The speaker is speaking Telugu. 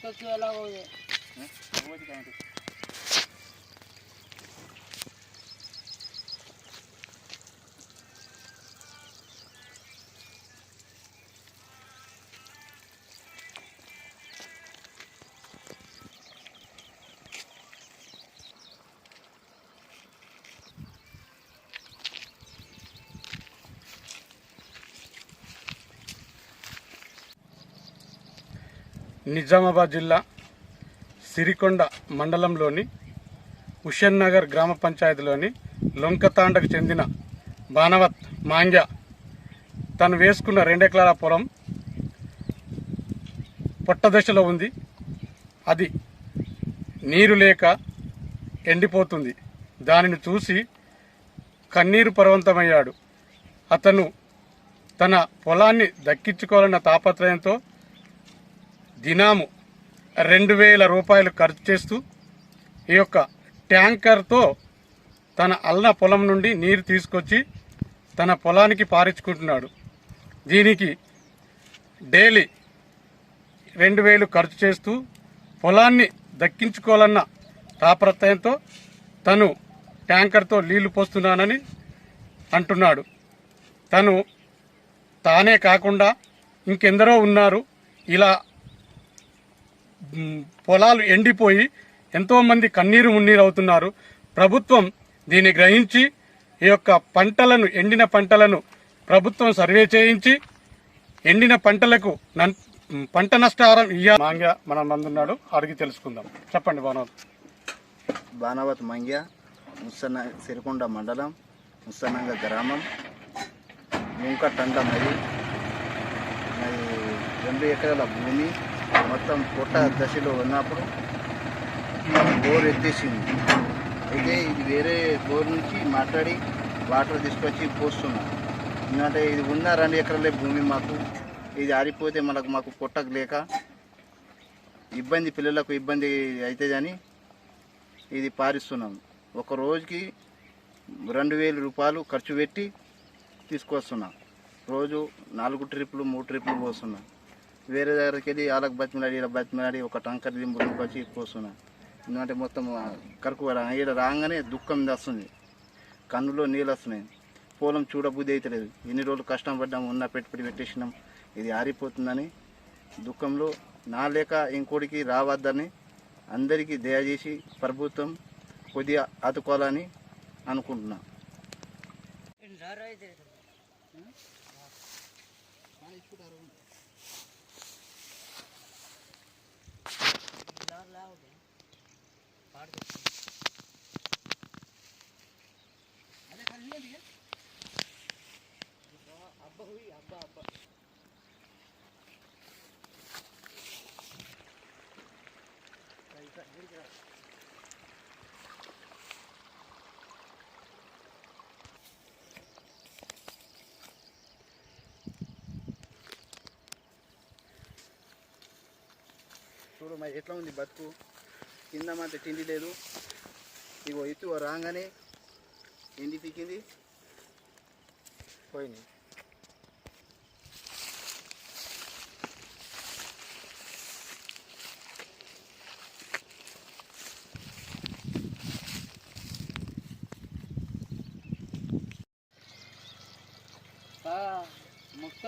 मुक्तला हो నిజామాబాద్ జిల్లా సిరికొండ మండలంలోని హుషేన్ నగర్ గ్రామ పంచాయతీలోని లొంకతాండకు చెందిన బానవత్ మాంగ్య తను వేసుకున్న 2 ఎకరాల పొలం పొట్ట దశలో ఉంది. అది నీరు లేక ఎండిపోతుంది. దానిని చూసి కన్నీరు పర్వంతమయ్యాడు. అతను తన పొలాన్ని దక్కించుకోవాలన్న తాపత్రయంతో దినాము 2000 రూపాయలు ఖర్చు చేస్తూ ఈ యొక్క ట్యాంకర్తో తన అల్ల పొలం నుండి నీరు తీసుకొచ్చి తన పొలానికి పారించుకుంటున్నాడు. దీనికి డైలీ 2000 ఖర్చు చేస్తూ పొలాన్ని దక్కించుకోవాలన్న తాపత్రయంతో తను ట్యాంకర్తో నీళ్లు పోస్తున్నానని అంటున్నాడు. తానే కాకుండా ఇంకెందరో ఉన్నారు. ఇలా పొలాలు ఎండిపోయి ఎంతోమంది కన్నీరు మున్నీరు అవుతున్నారు. ప్రభుత్వం దీన్ని గ్రహించి ఈ యొక్క పంటలను ఎండిన పంటలను ప్రభుత్వం సర్వే చేయించి ఎండిన పంటలకు పంట నష్టహారం మాంగ్య మన మందున్నాడు, అడిగి తెలుసుకుందాం. చెప్పండి బానవత్ మాంగ్య, సిరికొండ మండలం, ముస్సనంగ గ్రామం, ముంకటండ. మరి 2 ఎకరాల భూమి మొత్తం పొట్ట దశలో ఉన్నప్పుడు బోర్ ఎత్తేసింది. అయితే ఇది వేరే బోర్ నుంచి మాట్లాడి వాటర్ తీసుకొచ్చి పోస్తున్నాం. ఎందుకంటే ఇది ఉన్న 2 ఎకరాలే భూమి మాకు. ఇది ఆరిపోతే మాకు పొట్టకు లేక ఇబ్బంది, పిల్లలకు ఇబ్బంది అవుతుందని ఇది పారిస్తున్నాం. ఒక రోజుకి 2000 రూపాయలు ఖర్చు పెట్టి తీసుకొస్తున్నాం. రోజు 4 ట్రిప్పులు 3 ట్రిప్పులు పోస్తున్నాం. వేరే దగ్గరికి వెళ్ళి వాళ్ళకి బతిమలాడి ఒక టంకర్ దింపులకు వచ్చి పోస్తున్నాం. ఎందుకంటే మొత్తం కరుకు ఇక్కడ రాగానే దుఃఖం వస్తుంది, కన్నులో నీళ్ళు వస్తున్నాయి, పొలం చూడబుద్ధి అవుతలేదు. ఎన్ని రోజులు కష్టం పడ్డాము, ఉన్న పెట్టుబడి పెట్టేసినాం, ఇది ఆరిపోతుందని దుఃఖంలో నా లేక ఇంకోటికి రావద్దని అందరికీ దయచేసి ప్రభుత్వం కొద్దిగా ఆదుకోవాలని అనుకుంటున్నా. చూడు మరి ఎట్లా ఉంది బతుకు. కింద మాత్రం తిండి లేదు. ఇగో ఎత్తు రాగానే ఎండి పీకింది పోయింది. मुक्त